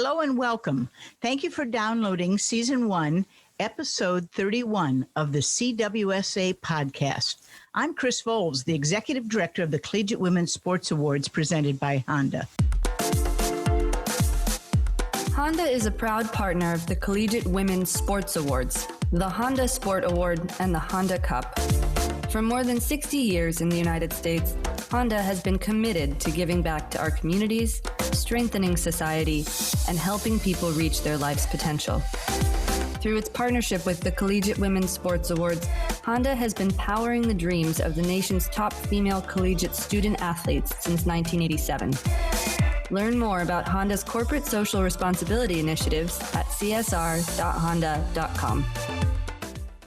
Hello and welcome. Thank you for downloading Season 1, Episode 31 of the CWSA podcast. I'm Chris Voles, the Executive Director of the Collegiate Women's Sports Awards presented by Honda. Honda is a proud partner of the Collegiate Women's Sports Awards, the Honda Sport Award, and the Honda Cup. For more than 60 years in the United States, Honda has been committed to giving back to our communities, strengthening society, and helping people reach their life's potential. Through its partnership with the Collegiate Women's Sports Awards, Honda has been powering the dreams of the nation's top female collegiate student athletes since 1987. Learn more about Honda's corporate social responsibility initiatives at csr.honda.com.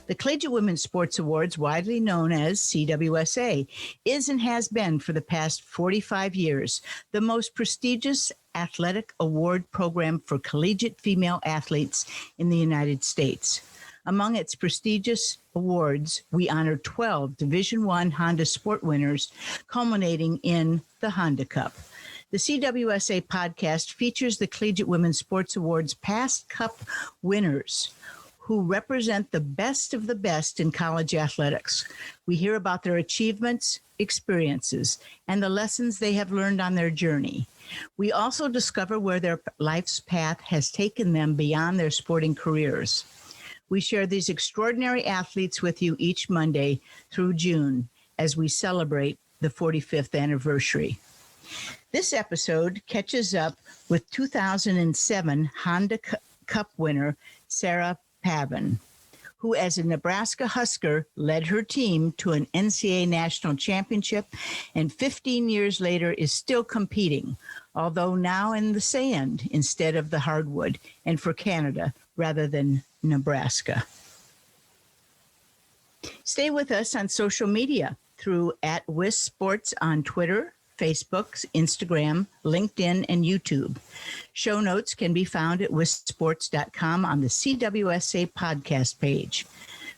The Collegiate Women's Sports Awards, widely known as CWSA, is and has been for the past 45 years the most prestigious athletic award program for collegiate female athletes in the United States. Among its prestigious awards, we honor 12 Division I Honda Sport winners, culminating in the Honda Cup. The CWSA podcast features the Collegiate Women's Sports Awards past Cup winners who represent the best of the best in college athletics. We hear about their achievements, experiences, and the lessons they have learned on their journey. We also discover where their life's path has taken them beyond their sporting careers. We share these extraordinary athletes with you each Monday through June as we celebrate the 45th anniversary. This episode catches up with 2007 Honda Cup winner Sarah Pavan, who as a Nebraska Husker led her team to an NCAA national championship and 15 years later is still competing, although now in the sand instead of the hardwood, and for Canada rather than Nebraska. Stay with us on social media through @WISSports on Twitter, Facebook, Instagram, LinkedIn, and YouTube. Show notes can be found at wissports.com on the CWSA podcast page.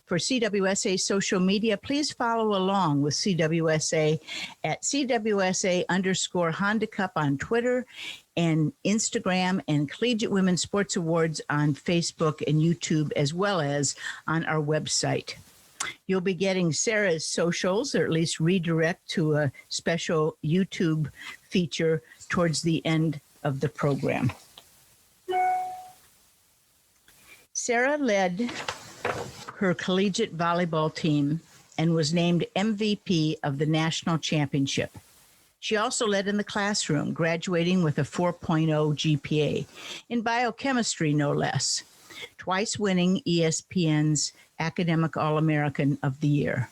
For CWSA social media, please follow along with CWSA at CWSA_Honda Cup on Twitter and Instagram, and Collegiate Women's Sports Awards on Facebook and YouTube, as well as on our website. You'll be getting Sarah's socials, or at least redirect to a special YouTube feature towards the end of the program. Sarah led her collegiate volleyball team and was named MVP of the national championship. She also led in the classroom, graduating with a 4.0 GPA, in biochemistry no less, twice winning ESPN's Academic All-American of the Year.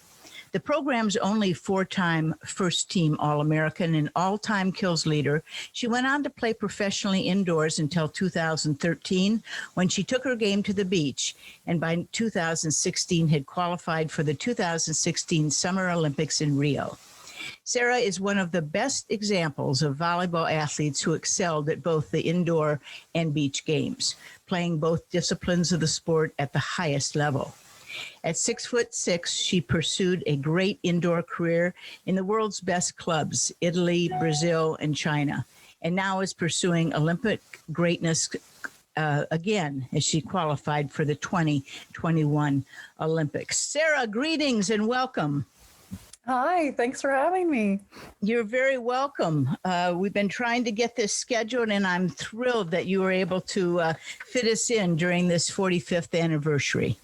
The program's only four-time first-team All-American and all-time kills leader, she went on to play professionally indoors until 2013, when she took her game to the beach, and by 2016 had qualified for the 2016 Summer Olympics in Rio. Sarah is one of the best examples of volleyball athletes who excelled at both the indoor and beach games, playing both disciplines of the sport at the highest level. At 6'6", she pursued a great indoor career in the world's best clubs, Italy, Brazil, and China, and now is pursuing Olympic greatness again as she qualified for the 2021 Olympics. Sarah, greetings and welcome. Hi, thanks for having me. You're very welcome. We've been trying to get this scheduled, and I'm thrilled that you were able to fit us in during this 45th anniversary.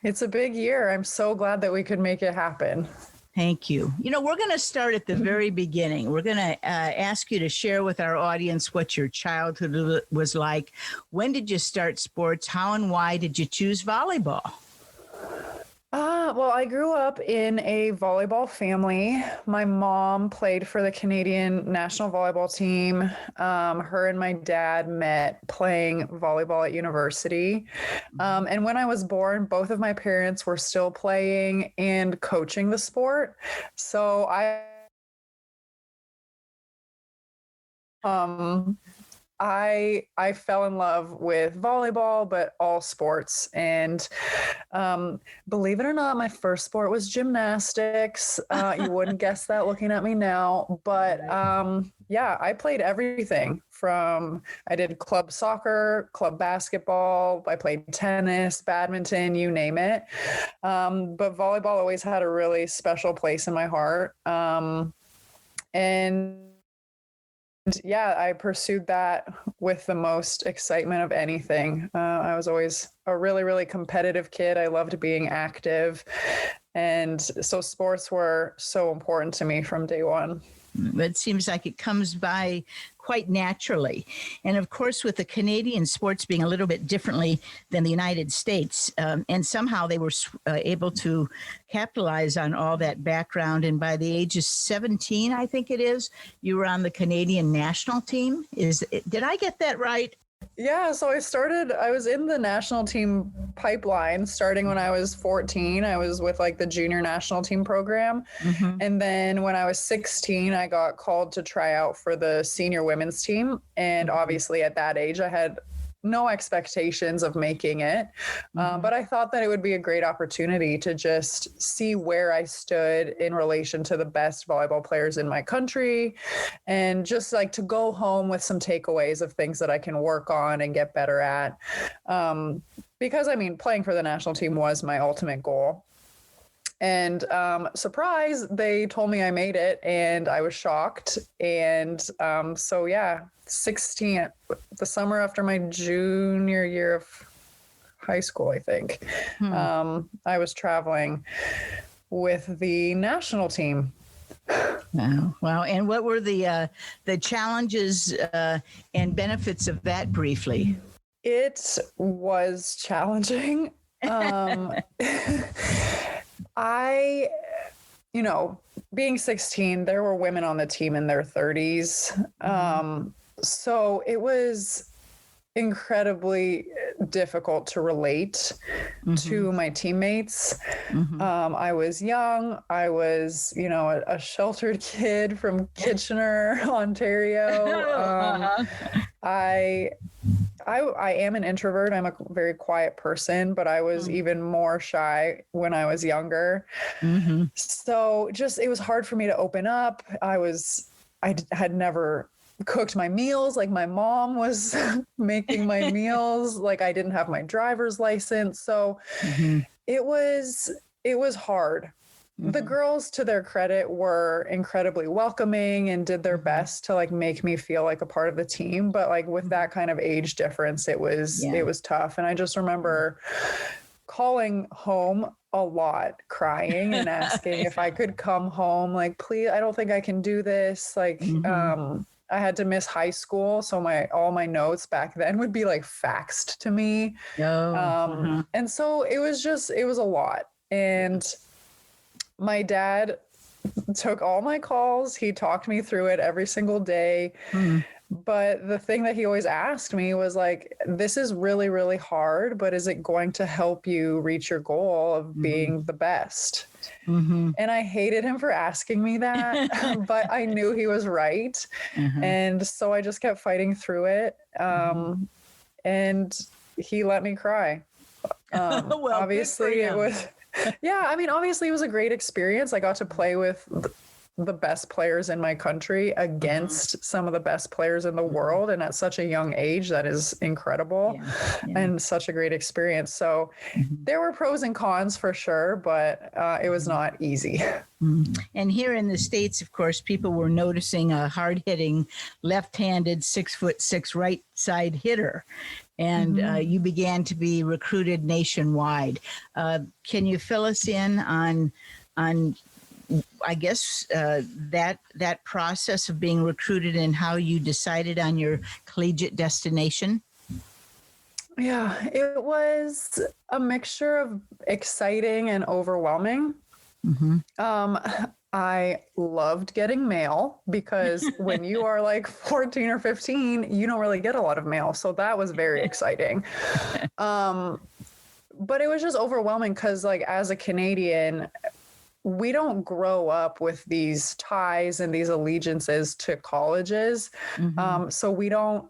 It's a big year. I'm so glad that we could make it happen. Thank you. You know, we're going to start at the very beginning. We're going to ask you to share with our audience what your childhood was like. When did you start sports? How and why did you choose volleyball? Well, I grew up in a volleyball family. My mom played for the Canadian national volleyball team. Her and my dad met playing volleyball at university. And when I was born, both of my parents were still playing and coaching the sport. So I fell in love with volleyball, but all sports. And believe it or not, my first sport was gymnastics. You wouldn't guess that looking at me now. But yeah, I played everything from, I did club soccer, club basketball. I played tennis, badminton, you name it. But volleyball always had a really special place in my heart. And yeah, I pursued that with the most excitement of anything. I was always a really, really competitive kid. I loved being active. And so sports were so important to me from day one. It seems like it comes by quite naturally. And of course, with the Canadian sports being a little bit differently than the United States, and somehow they were able to capitalize on all that background. And by the age of 17, I think it is, you were on the Canadian national team. Did I get that right? Yeah, so I was in the national team pipeline starting when I was 14. I was with like the junior national team program. Mm-hmm. And then when I was 16, I got called to try out for the senior women's team. And obviously at that age, I had no expectations of making it. But I thought that it would be a great opportunity to just see where I stood in relation to the best volleyball players in my country, and just like to go home with some takeaways of things that I can work on and get better at. Because I mean, playing for the national team was my ultimate goal. And surprise, they told me I made it, and I was shocked. And so yeah, 16, the summer after my junior year of high school, I think, I was traveling with the national team. Wow. And what were the challenges and benefits of that briefly? It was challenging. Being 16, there were women on the team in their 30s. So it was incredibly difficult to relate to my teammates. I was young. I was, a sheltered kid from Kitchener, Ontario. I am an introvert. I'm a very quiet person, but I was even more shy when I was younger. So it was hard for me to open up. I had never cooked my meals. Like my mom was making my meals. Like I didn't have my driver's license. So it was hard. The girls, to their credit, were incredibly welcoming and did their best to like make me feel like a part of the team. But like with that kind of age difference, it was tough. And I just remember calling home a lot, crying and asking if I could come home. Like, please, I don't think I can do this. Like, I had to miss high school. So all my notes back then would be like faxed to me. And so it was a lot. And my dad took all my calls. He talked me through it every single day. But the thing that he always asked me was like, this is really, really hard, but is it going to help you reach your goal of being the best? And I hated him for asking me that, but I knew he was right. And so I just kept fighting through it. And he let me cry. Well, obviously it was... Yeah, I mean, obviously it was a great experience. I got to play with the best players in my country against some of the best players in the world. And at such a young age, that is incredible and such a great experience. So there were pros and cons for sure, but it was not easy. And here in the States, of course, people were noticing a hard-hitting, left-handed, 6'6" right side hitter. And you began to be recruited nationwide. Can you fill us in on I guess, that process of being recruited and how you decided on your collegiate destination? Yeah, it was a mixture of exciting and overwhelming. I loved getting mail because when you are like 14 or 15, you don't really get a lot of mail. So that was very exciting. But it was just overwhelming because like as a Canadian, we don't grow up with these ties and these allegiances to colleges. So we don't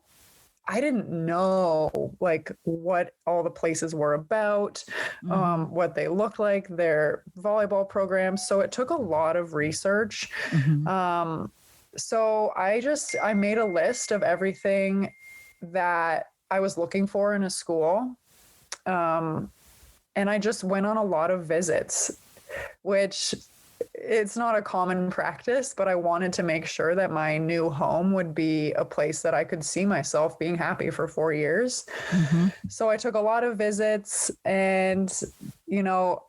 I didn't know like what all the places were about, what they looked like, their volleyball programs. So it took a lot of research. So I made a list of everything that I was looking for in a school. And I just went on a lot of visits, which it's not a common practice, but I wanted to make sure that my new home would be a place that I could see myself being happy for 4 years. So I took a lot of visits, and, you know,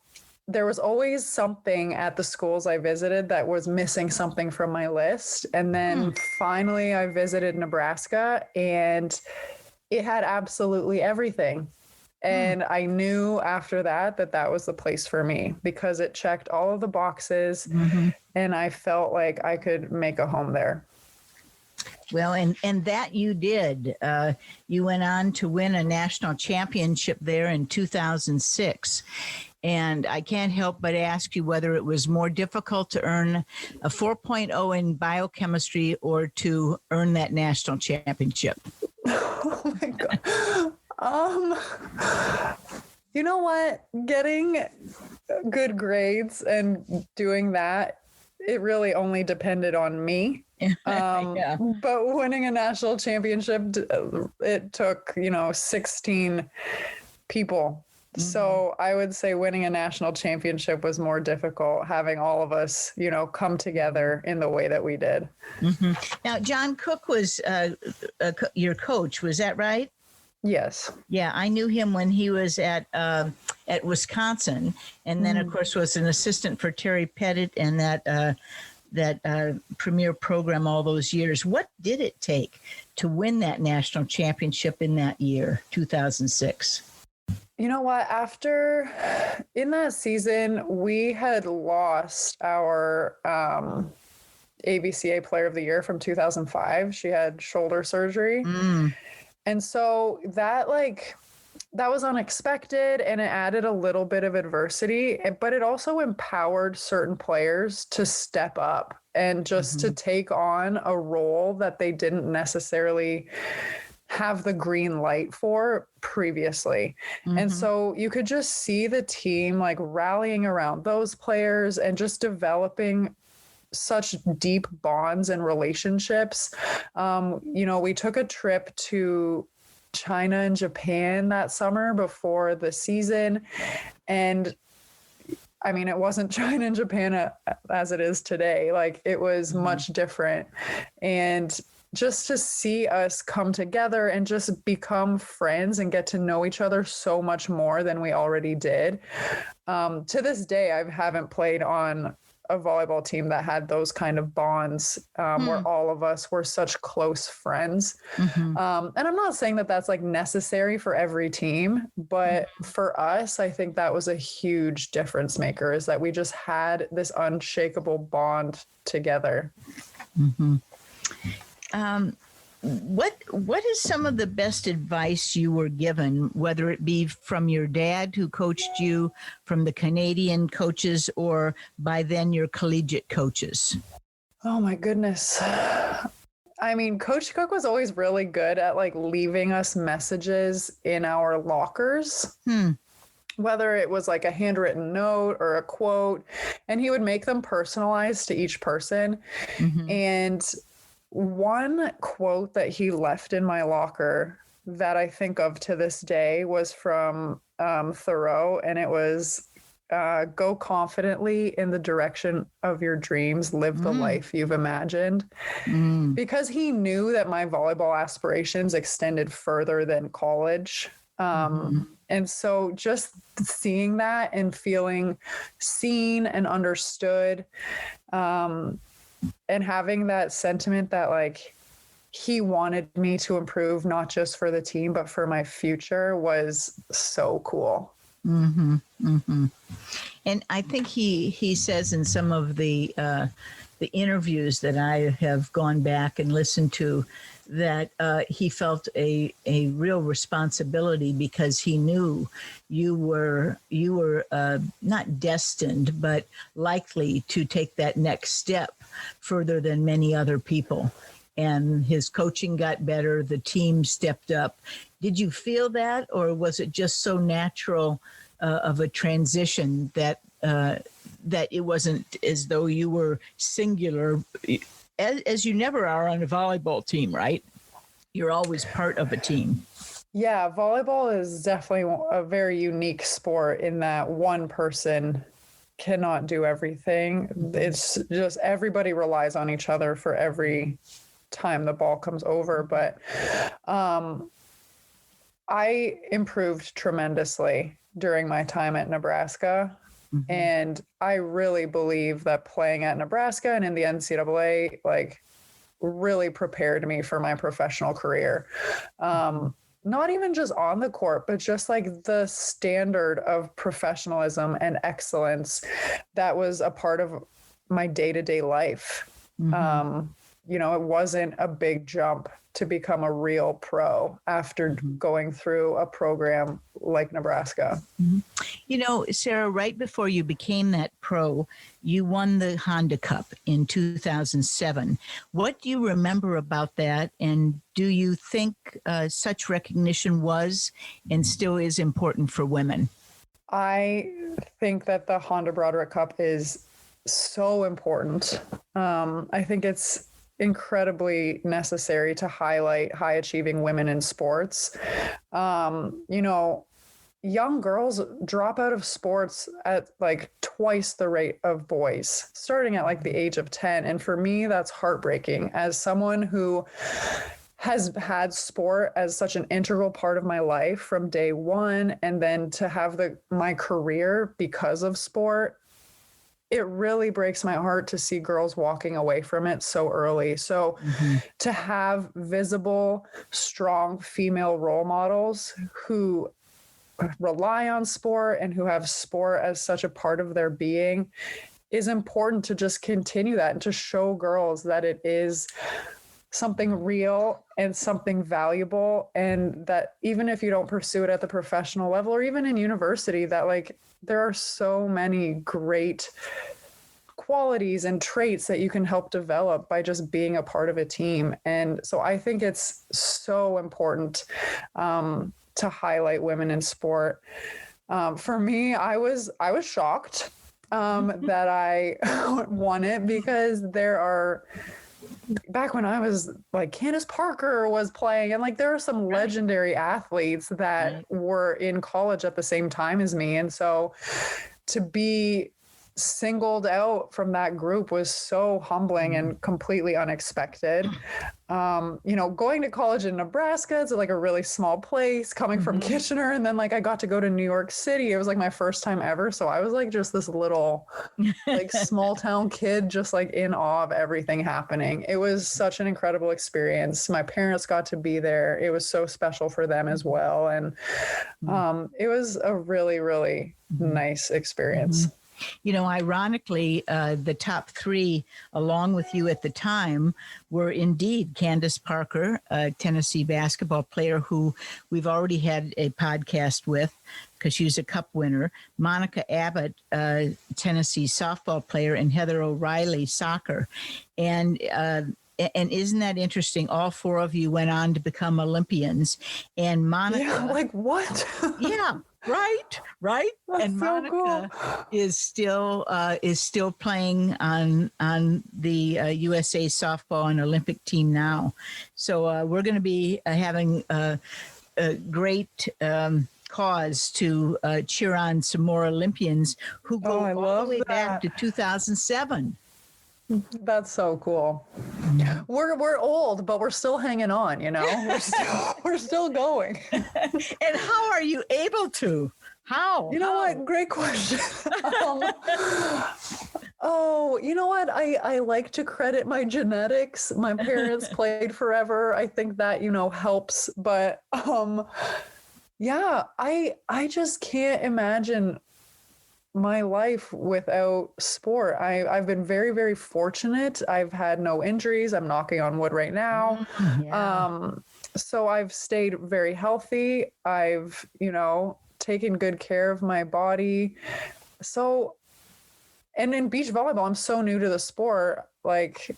there was always something at the schools I visited that was missing something from my list. And then finally I visited Nebraska, and it had absolutely everything. And I knew after that was the place for me, because it checked all of the boxes, and I felt like I could make a home there. Well, and that you did. You went on to win a national championship there in 2006. And I can't help but ask you whether it was more difficult to earn a 4.0 in biochemistry or to earn that national championship. Oh my God. You know what? Getting good grades and doing that, it really only depended on me. But winning a national championship, it took, 16 people. So I would say winning a national championship was more difficult, having all of us, come together in the way that we did. Now, John Cook was your coach. Was that right? Yes. Yeah, I knew him when he was at Wisconsin, and then of course was an assistant for Terry Pettit and that premier program all those years. What did it take to win that national championship in that year, 2006? You know what? In that season, we had lost our ABCA Player of the Year from 2005. She had shoulder surgery. And so that was unexpected, and it added a little bit of adversity, but it also empowered certain players to step up and just to take on a role that they didn't necessarily have the green light for previously. And so you could just see the team rallying around those players and just developing such deep bonds and relationships. We took a trip to China and Japan that summer before the season. And I mean, it wasn't China and Japan as it is today. It was much different. And just to see us come together and just become friends and get to know each other so much more than we already did. To this day, I haven't played on a volleyball team that had those kind of bonds where all of us were such close friends. And I'm not saying that that's necessary for every team, but for us, I think that was a huge difference maker, is that we just had this unshakable bond together. What is some of the best advice you were given, whether it be from your dad who coached you, from the Canadian coaches, or by then your collegiate coaches? Oh my goodness. I mean, Coach Cook was always really good at leaving us messages in our lockers. Whether it was a handwritten note or a quote, and he would make them personalized to each person. And one quote that he left in my locker that I think of to this day was from Thoreau, and it was, go confidently in the direction of your dreams, live the life you've imagined. Because he knew that my volleyball aspirations extended further than college. And so just seeing that and feeling seen and understood, and having that sentiment that he wanted me to improve, not just for the team, but for my future, was so cool. And I think he says in some of the interviews that I have gone back and listened to that he felt a real responsibility, because he knew you were not destined, but likely to take that next step further than many other people. and his coaching got better, the team stepped up. Did you feel that, or was it just so natural of a transition that it wasn't as though you were singular, as you never are on a volleyball team, right? You're always part of a team. Yeah, volleyball is definitely a very unique sport in that one person cannot do everything. It's just everybody relies on each other for every time the ball comes over. But I improved tremendously during my time at Nebraska. Mm-hmm. And I really believe that playing at Nebraska and in the NCAA, like, really prepared me for my professional career. Not even just on the court, but just like the standard of professionalism and excellence that was a part of my day-to-day life. Mm-hmm. It wasn't a big jump to become a real pro after going through a program like Nebraska. Mm-hmm. Sarah, right before you became that pro, you won the Honda Cup in 2007. What do you remember about that? And do you think such recognition was and still is important for women? I think that the Honda Broderick Cup is so important. I think it's incredibly necessary to highlight high achieving women in sports. Young girls drop out of sports at like twice the rate of boys, starting at like the age of 10. And for me, that's heartbreaking. As someone who has had sport as such an integral part of my life from day one, and then to have my career because of sport, it really breaks my heart to see girls walking away from it so early. So to have visible, strong female role models who rely on sport and who have sport as such a part of their being is important to just continue that and to show girls that it is something real and something valuable, and that even if you don't pursue it at the professional level or even in university, that like there are so many great qualities and traits that you can help develop by just being a part of a team. And so I think it's so important to highlight women in sport. For me, I was shocked that I won it, because back when I was like, Candace Parker was playing, and like there are some legendary athletes that were in college at the same time as me. And so to be singled out from that group was so humbling and completely unexpected. Going to college in Nebraska, it's like a really small place, coming from Kitchener, and then like I got to go to New York City. It was like my first time ever. So I was like just this little like small town kid, just like in awe of everything happening. It was such an incredible experience. My parents got to be there. It was so special for them as well. And it was a really, really nice experience. Ironically, the top three, along with you at the time, were indeed Candace Parker, a Tennessee basketball player who we've already had a podcast with because she was a cup winner, Monica Abbott, Tennessee softball player, and Heather O'Reilly, soccer. And isn't that interesting? All four of you went on to become Olympians. And Monica... Yeah, like what? Yeah. Right. That's and so Monica cool. is still playing on the USA softball and Olympic team now. So we're going to be having a great cause to cheer on some more Olympians who go all the way back to 2007. That's so cool. We're old, but we're still hanging on, we're still going. And how are you able to? How? You know what? Great question. You know what? I like to credit my genetics. My parents played forever. I think that, helps. But I just can't imagine my life without sport. I've been very, very fortunate. I've had no injuries. I'm knocking on wood right now. Yeah. So I've stayed very healthy. I've, taken good care of my body. So, and in beach volleyball, I'm so new to the sport. Like,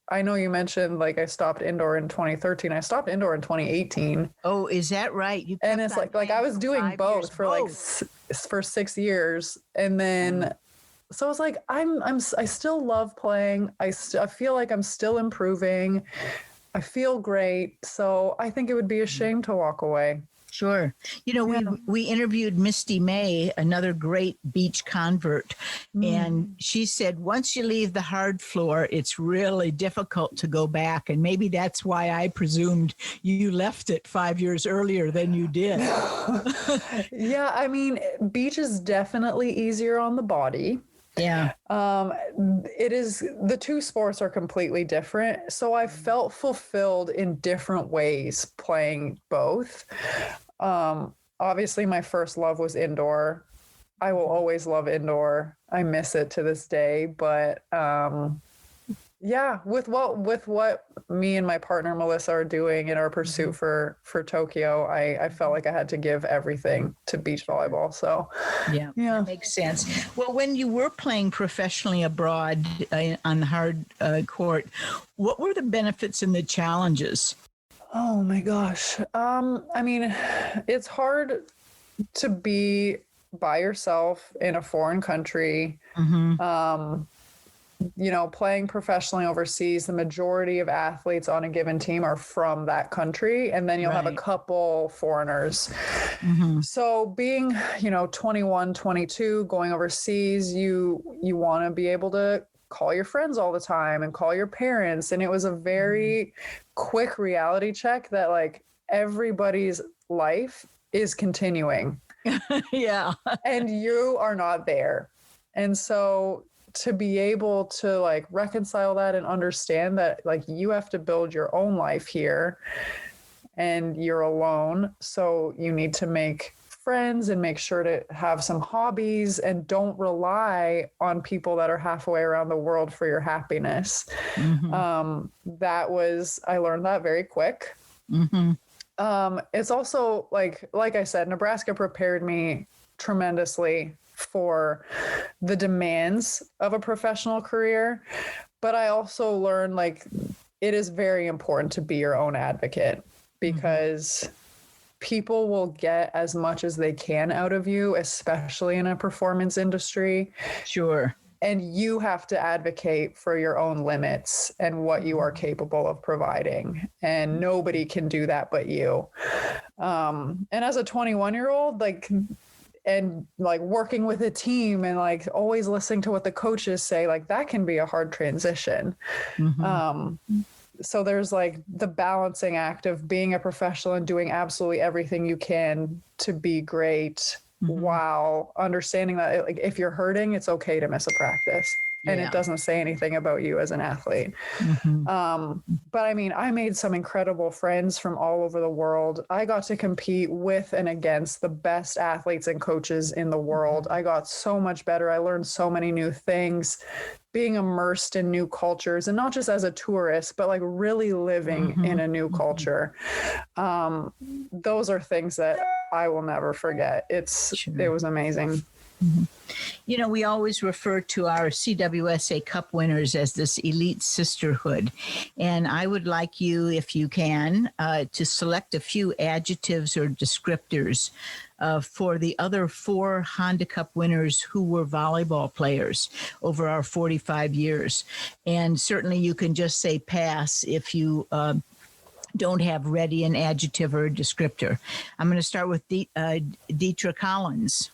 I know you mentioned like I stopped indoor in 2013. I stopped indoor in 2018. Oh, is that right? You And it's like I was doing both for like for 6 years, and then so it's like I still love playing. I feel like I'm still improving. I feel great. So I think it would be a shame to walk away. Sure. You know, we interviewed Misty May, another great beach convert, and she said once you leave the hard floor, it's really difficult to go back. And maybe that's why I presumed you left it 5 years earlier than you did. Yeah, I mean, beach is definitely easier on the body. Yeah. It is, the two sports are completely different. So I felt fulfilled in different ways playing both. Obviously my first love was indoor. I will always love indoor. I miss it to this day, but, yeah, with what me and my partner Melissa are doing in our pursuit for Tokyo, I felt like I had to give everything to beach volleyball. So yeah, that makes sense. Well, when you were playing professionally abroad on the hard court, what were the benefits and the challenges? Oh my gosh. I mean, it's hard to be by yourself in a foreign country. You know, playing professionally overseas, the majority of athletes on a given team are from that country. And then you'll have a couple foreigners. So being, 21, 22, going overseas, you want to be able to call your friends all the time and call your parents. And it was a very quick reality check that like everybody's life is continuing. Yeah. And you are not there. And so to be able to like reconcile that and understand that like you have to build your own life here and you're alone. So you need to make friends and make sure to have some hobbies and don't rely on people that are halfway around the world for your happiness. I learned that very quick. It's also like I said, Nebraska prepared me tremendously for the demands of a professional career. But I also learned like it is very important to be your own advocate because people will get as much as they can out of you, especially in a performance industry. Sure. And you have to advocate for your own limits and what you are capable of providing. And nobody can do that but you. And as a 21-year-old, and working with a team and like always listening to what the coaches say, like that can be a hard transition. So there's like the balancing act of being a professional and doing absolutely everything you can to be great while understanding that like if you're hurting, it's okay to miss a practice. And it doesn't say anything about you as an athlete. But I mean, I made some incredible friends from all over the world. I got to compete with and against the best athletes and coaches in the world. I got so much better. I learned so many new things, being immersed in new cultures, and not just as a tourist, but like really living in a new culture. Those are things that I will never forget. It was amazing. You know, we always refer to our CWSA Cup winners as this elite sisterhood. And I would like you, if you can, to select a few adjectives or descriptors for the other 4 Honda Cup winners who were volleyball players over our 45 years. And certainly you can just say pass if you don't have ready an adjective or a descriptor. I'm going to start with Deetra Collins.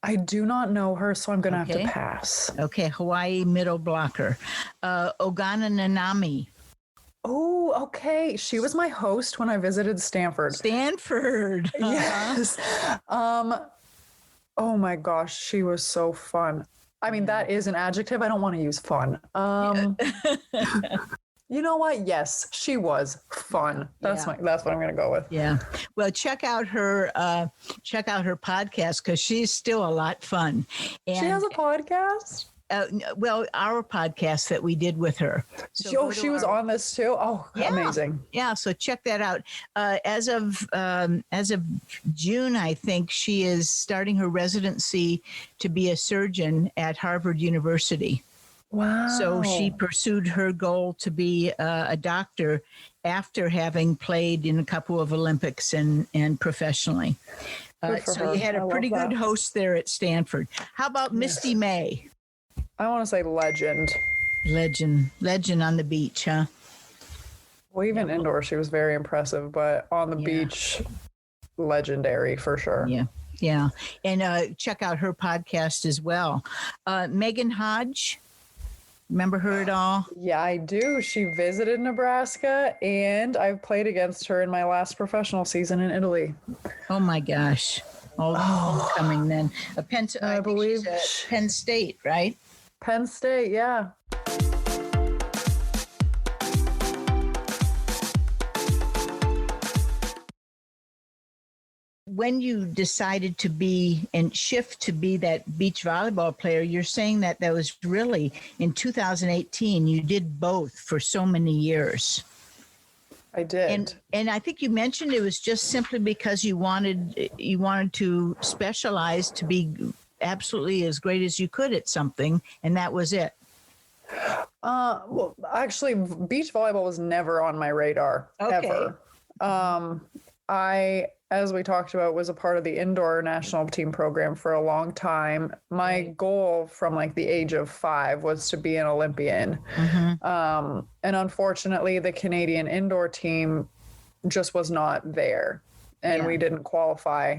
I do not know her, so I'm going to have to pass. Okay, Hawaii middle blocker. Ogana Nanami. Oh, okay. She was my host when I visited Stanford. Stanford. Yes. Oh my gosh, she was so fun. I mean, that is an adjective. I don't want to use fun. You know what? Yes, she was fun. That's what I'm going to go with. Yeah. Well, check out her podcast because she's still a lot fun. And, she has a podcast? Well, our podcast that we did with her. So she was on this too. Oh, yeah. Amazing! Yeah, so check that out. As of June, I think she is starting her residency to be a surgeon at Harvard University. Wow. So she pursued her goal to be a doctor after having played in a couple of Olympics and professionally. Good for so her. you had a pretty good host there at Stanford. How about Misty May? I want to say legend. Legend on the beach, huh? Well, even indoor, she was very impressive, but on the beach, legendary for sure. Yeah. And check out her podcast as well. Megan Hodge, remember her at all? Yeah, I do. She visited Nebraska, and I've played against her in my last professional season in Italy. Oh my gosh. Homecoming then. I believe she's at Penn State, right? Penn State, yeah. When you decided to be and shift to be that beach volleyball player, you're saying that was really in 2018. You did both for so many years. I did. And I think you mentioned it was just simply because you wanted to specialize to be absolutely as great as you could at something, and that was it. Well, actually, beach volleyball was never on my radar ever. I, as we talked about, was a part of the indoor national team program for a long time. My goal from like the age of 5 was to be an Olympian. And unfortunately, the Canadian indoor team just was not there, and we didn't qualify.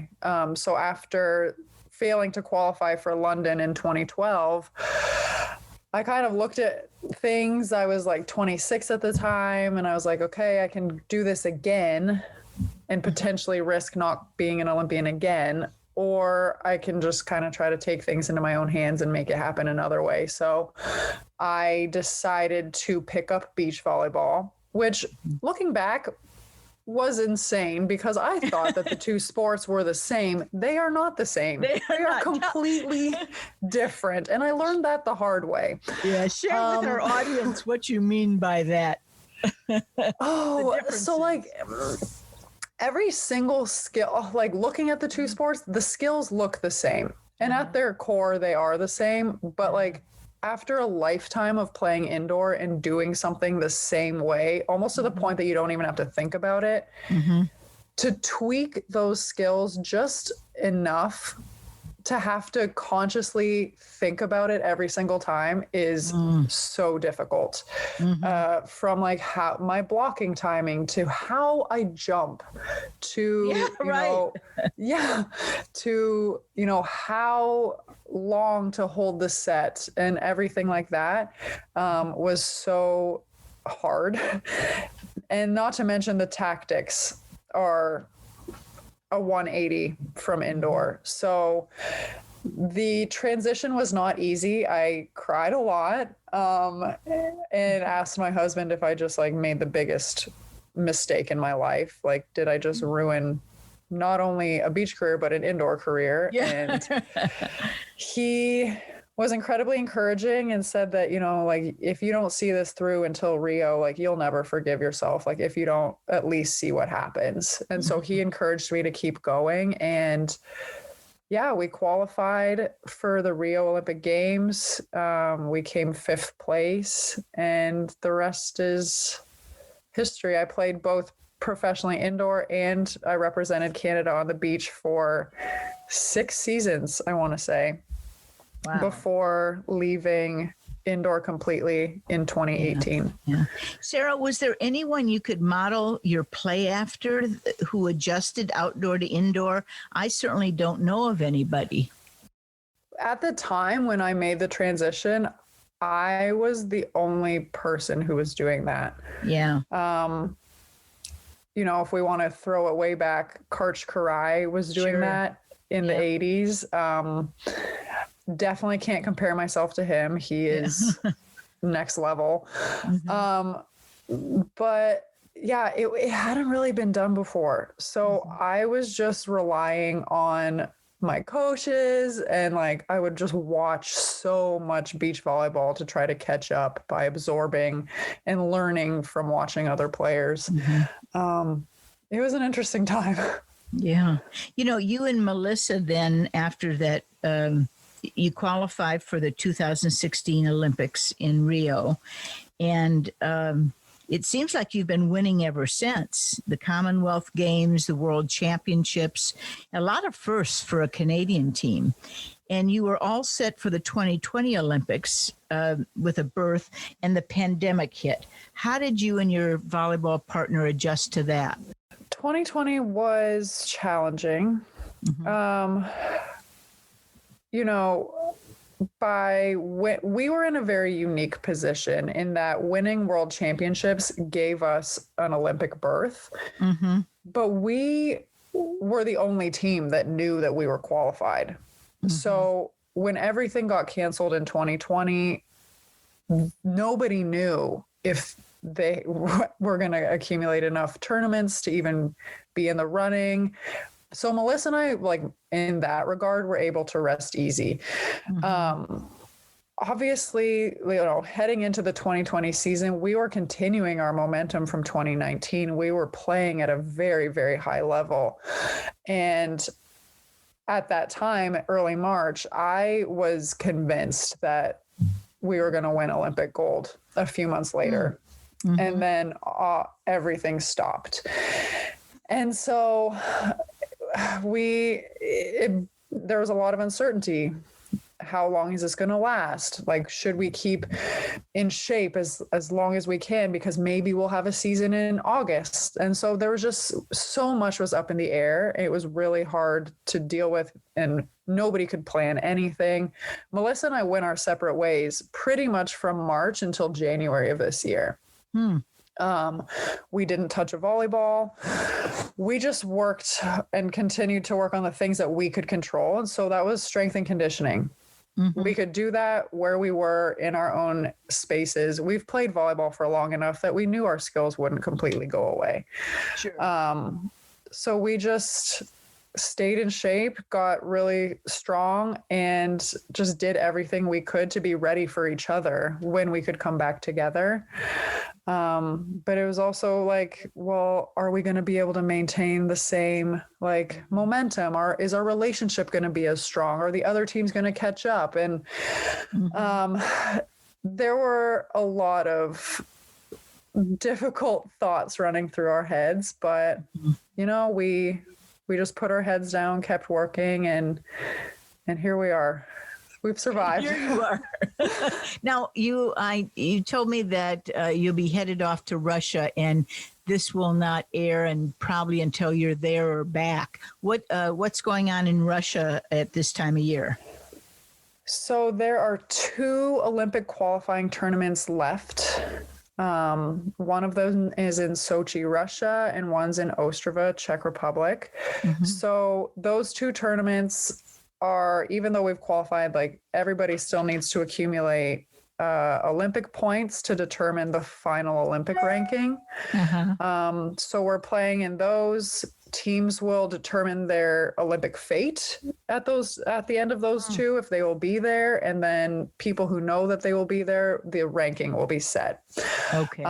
So after failing to qualify for London in 2012, I kind of looked at things. I was like 26 at the time, and I was like, okay, I can do this again and potentially risk not being an Olympian again, or I can just kind of try to take things into my own hands and make it happen another way. So I decided to pick up beach volleyball, which, looking back, was insane because I thought that the two sports were the same. They are not the same. They are completely different. And I learned that the hard way. Yeah, share with our audience what you mean by that. So like every single skill, like looking at the two sports, the skills look the same. And at their core, they are the same. But like after a lifetime of playing indoor and doing something the same way, almost to the point that you don't even have to think about it, to tweak those skills just enough to have to consciously think about it every single time is so difficult. From like how my blocking timing to how I jump to, to, how long to hold the set and everything like that was so hard. And not to mention the tactics are a 180 from indoor. So the transition was not easy. I cried a lot and asked my husband if I just like made the biggest mistake in my life. Like, did I just ruin not only a beach career, but an indoor career? And he was incredibly encouraging and said that, like, if you don't see this through until Rio, like, you'll never forgive yourself. Like, if you don't at least see what happens. And so he encouraged me to keep going. And we qualified for the Rio Olympic Games. We came 5th place, and the rest is history. I played both professionally indoor, and I represented Canada on the beach for 6 seasons, I want to say. Wow. Before leaving indoor completely in 2018. Yeah. Sarah, was there anyone you could model your play after who adjusted outdoor to indoor? I certainly don't know of anybody. At the time when I made the transition, I was the only person who was doing that. Yeah. If we want to throw it way back, Karch Karai was doing that in the 80s. Definitely can't compare myself to him. He is next level. But it hadn't really been done before. So I was just relying on my coaches, and like I would just watch so much beach volleyball to try to catch up by absorbing and learning from watching other players. It was an interesting time. Yeah. You and Melissa then, after that you qualified for the 2016 Olympics in Rio, and it seems like you've been winning ever since. The Commonwealth Games, the World Championships, a lot of firsts for a Canadian team. And you were all set for the 2020 Olympics with a birth, and the pandemic hit. How did you and your volleyball partner adjust to that? 2020 was challenging. Mm-hmm. We were in a very unique position in that winning world championships gave us an Olympic berth, mm-hmm. but we were the only team that knew that we were qualified. Mm-hmm. So when everything got canceled in 2020, nobody knew if they were going to accumulate enough tournaments to even be in the running. So Melissa and I, like, in that regard, were able to rest easy. Mm-hmm. Obviously, heading into the 2020 season, we were continuing our momentum from 2019. We were playing at a very, very high level. And at that time, early March, I was convinced that we were going to win Olympic gold a few months later. Mm-hmm. And then everything stopped. And so there was a lot of uncertainty. How long is this going to last? Like, should we keep in shape as long as we can? Because maybe we'll have a season in August. And so there was just so much was up in the air. It was really hard to deal with, and nobody could plan anything. Melissa and I went our separate ways pretty much from March until January of this year. We didn't touch a volleyball. We just worked and continued to work on the things that we could control. And so that was strength and conditioning. Mm-hmm. We could do that where we were in our own spaces. We've played volleyball for long enough that we knew our skills wouldn't completely go away. Sure. So we just stayed in shape, got really strong, and just did everything we could to be ready for each other when we could come back together. But it was also like, well, are we going to be able to maintain the same like momentum, or is our relationship going to be as strong, or the other team's going to catch up? And there were a lot of difficult thoughts running through our heads, but we just put our heads down, kept working, and here we are. We've survived. Here you are. Now, you told me that you'll be headed off to Russia, and this will not air and probably until you're there or back. What's going on in Russia at this time of year? So there are 2 Olympic qualifying tournaments left. One of them is in Sochi, Russia, and one's in Ostrava, Czech Republic. Mm-hmm. So those 2 tournaments are, even though we've qualified, like, everybody still needs to accumulate Olympic points to determine the final Olympic ranking. Uh-huh. So we're playing in those. Teams will determine their Olympic fate at the end of those 2, if they will be there. And then people who know that they will be there, the ranking will be set. Okay.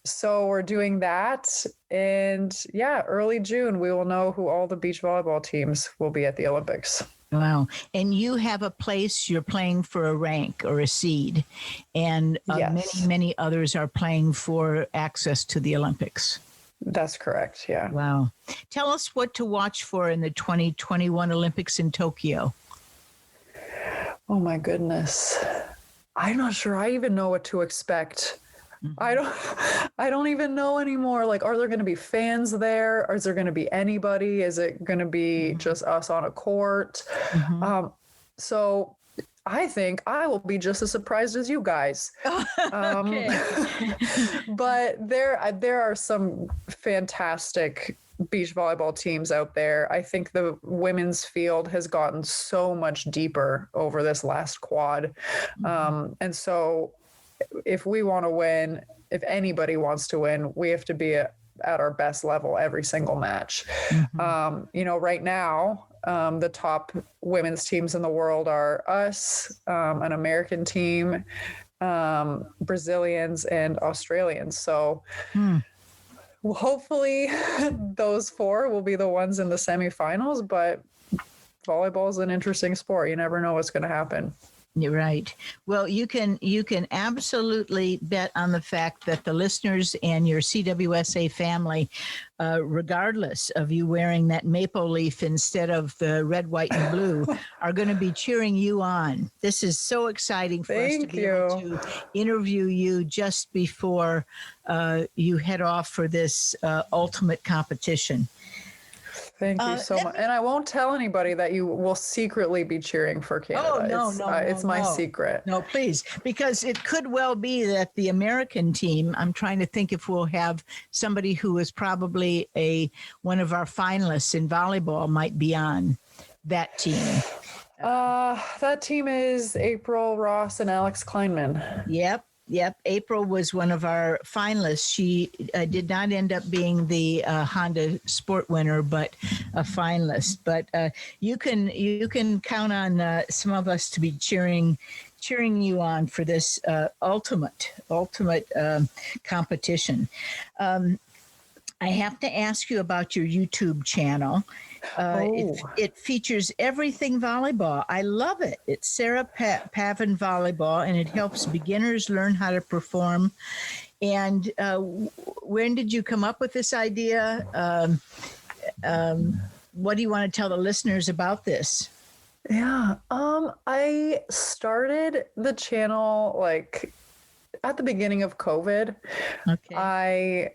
So we're doing that. And early June, we will know who all the beach volleyball teams will be at the Olympics. Wow. And you have a place, you're playing for a rank or a seed. And yes, many, many others are playing for access to the Olympics. That's correct. Yeah. Wow. Tell us what to watch for in the 2021 Olympics in Tokyo. Oh my goodness. I'm not sure I even know what to expect. Mm-hmm. I don't even know anymore. Like, are there going to be fans there? Or is there going to be anybody? Is it going to be just us on a court? Mm-hmm. So I think I will be just as surprised as you guys. But there are some fantastic beach volleyball teams out there. I think the women's field has gotten so much deeper over this last quad. Mm-hmm. And so if we want to win, if anybody wants to win, we have to be at our best level every single match. Mm-hmm. Right now, the top women's teams in the world are us, an American team, Brazilians, and Australians. So hopefully those 4 will be the ones in the semifinals, but volleyball is an interesting sport. You never know what's going to happen. You're right. Well, you can absolutely bet on the fact that the listeners and your CWSA family, regardless of you wearing that maple leaf instead of the red, white, and blue, are going to be cheering you on. This is so exciting for us to be able to interview you just before you head off for this ultimate competition. Thank you so much. And I won't tell anybody that you will secretly be cheering for Canada. No, it's my secret. No, please, because it could well be that the American team, I'm trying to think if we'll have somebody who is probably one of our finalists in volleyball might be on that team. That team is April Ross and Alex Kleinman. Yep. April was one of our finalists. She did not end up being the Honda Sport winner, but a finalist. But you can count on some of us to be cheering you on for this ultimate competition. I have to ask you about your YouTube channel. It features everything volleyball. I love it. It's Sarah Pavan Volleyball, and it helps beginners learn how to perform. And when did you come up with this idea? What do you want to tell the listeners about this? Yeah, I started the channel like at the beginning of COVID. Okay.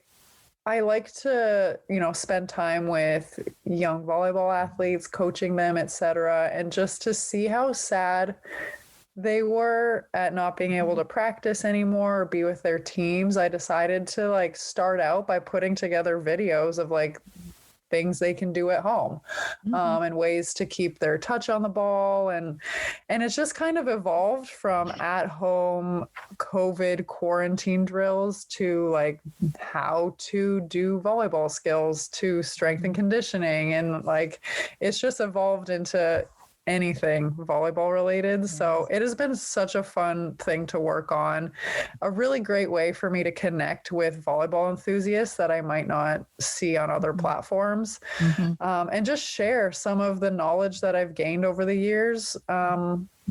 I like to, spend time with young volleyball athletes, coaching them, etc., and just to see how sad they were at not being able to practice anymore or be with their teams. I decided to start out by putting together videos of things they can do at home, and ways to keep their touch on the ball. And it's just kind of evolved from at home COVID quarantine drills to how to do volleyball skills to strength and conditioning. And it's just evolved into anything volleyball related. So it has been such a fun thing to work on, a really great way for me to connect with volleyball enthusiasts that I might not see on other platforms, and just share some of the knowledge that I've gained over the years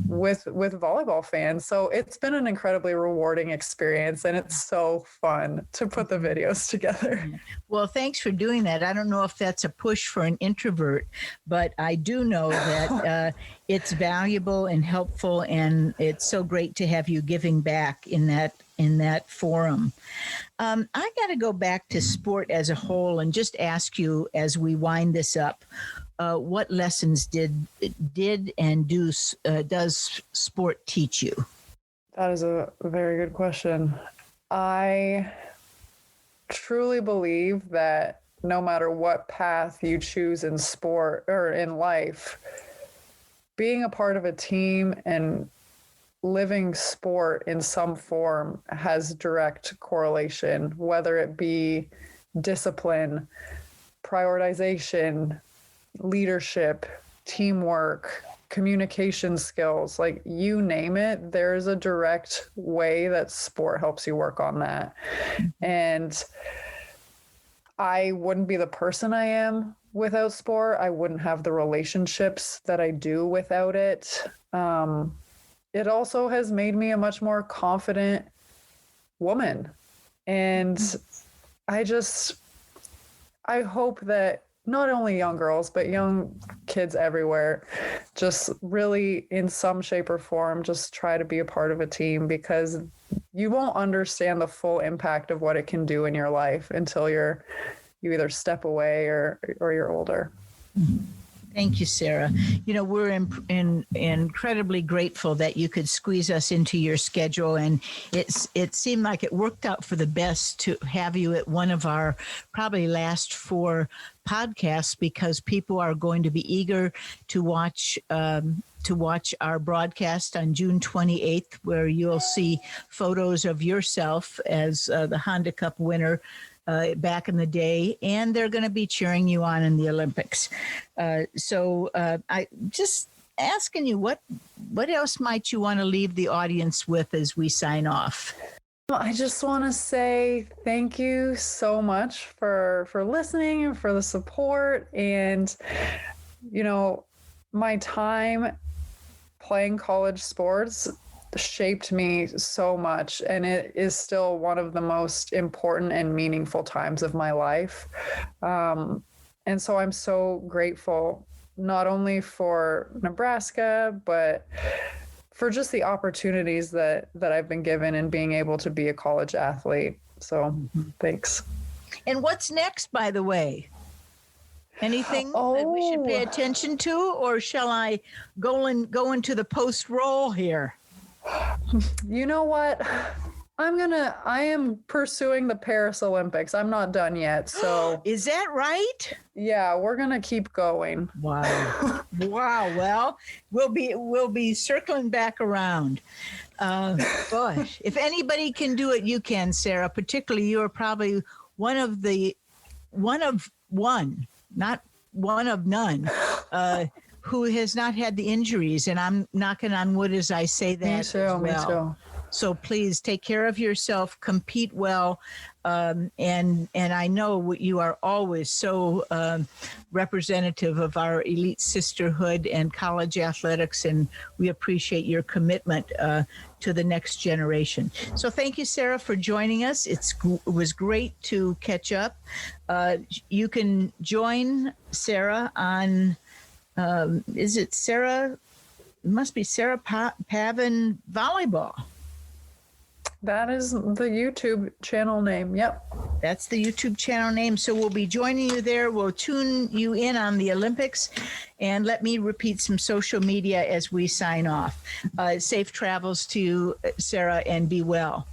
with volleyball fans. So it's been an incredibly rewarding experience, and it's so fun to put the videos together. Well, thanks for doing that. I don't know if that's a push for an introvert, but I do know that it's valuable and helpful, and it's so great to have you giving back in that forum. I got to go back to sport as a whole and just ask you, as we wind this up, what lessons does sport teach you? That is a very good question. I truly believe that no matter what path you choose in sport or in life, being a part of a team and living sport in some form has direct correlation, whether it be discipline, prioritization, leadership, teamwork, communication skills, you name it, there's a direct way that sport helps you work on that. And I wouldn't be the person I am without sport. I wouldn't have the relationships that I do without it. It also has made me a much more confident woman. And I hope that not only young girls, but young kids everywhere just really, in some shape or form, just try to be a part of a team, because you won't understand the full impact of what it can do in your life until you either step away or you're older. Thank you, Sarah. We're incredibly grateful that you could squeeze us into your schedule, and it seemed like it worked out for the best to have you at one of our probably last 4 podcasts, because people are going to be eager to watch our broadcast on June 28th, where you'll see photos of yourself as the Honda Cup winner back in the day, and they're going to be cheering you on in the Olympics. So I just asking you, what else might you want to leave the audience with as we sign off? I just want to say thank you so much for listening and for the support. And, my time playing college sports shaped me so much, and it is still one of the most important and meaningful times of my life. And so I'm so grateful, not only for Nebraska, but for just the opportunities that I've been given and being able to be a college athlete. So thanks. And what's next, by the way? Anything that we should pay attention to, or shall I go into the post roll here? You know what? I am pursuing the Paris Olympics. I'm not done yet. So is that right? Yeah, we're going to keep going. Wow. Wow. Well, we'll be circling back around. Gosh, if anybody can do it, you can, Sarah. Particularly, you are probably one of not one of none, who has not had the injuries. And I'm knocking on wood as I say that. Me too. Me too. So please take care of yourself, compete well. And I know you are always so representative of our elite sisterhood and college athletics, and we appreciate your commitment to the next generation. So thank you, Sarah, for joining us. It was great to catch up. You can join Sarah on, is it Sarah? It must be Sarah Pavan Volleyball. That is the YouTube channel name. Yep. That's the YouTube channel name. So we'll be joining you there. We'll tune you in on the Olympics. And let me repeat some social media as we sign off. Safe travels to you, Sarah, and be well.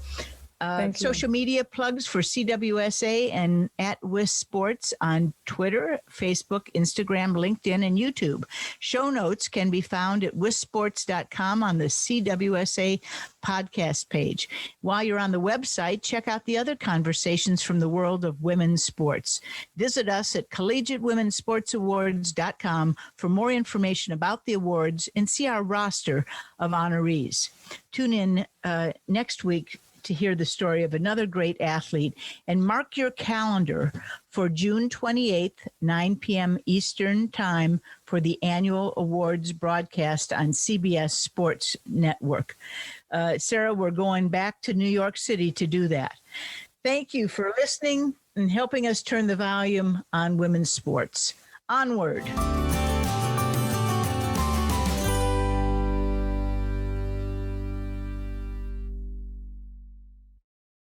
Social media plugs for CWSA and at WIS Sports on Twitter, Facebook, Instagram, LinkedIn, and YouTube. Show notes can be found at wisports.com on the CWSA podcast page. While you're on the website, check out the other conversations from the world of women's sports. Visit us at collegiatewomensportsawards.com for more information about the awards and see our roster of honorees. Tune in next week to hear the story of another great athlete, and mark your calendar for June 28th, 9 p.m. Eastern Time for the annual awards broadcast on CBS Sports Network. Sarah, we're going back to New York City to do that. Thank you for listening and helping us turn the volume on women's sports. Onward.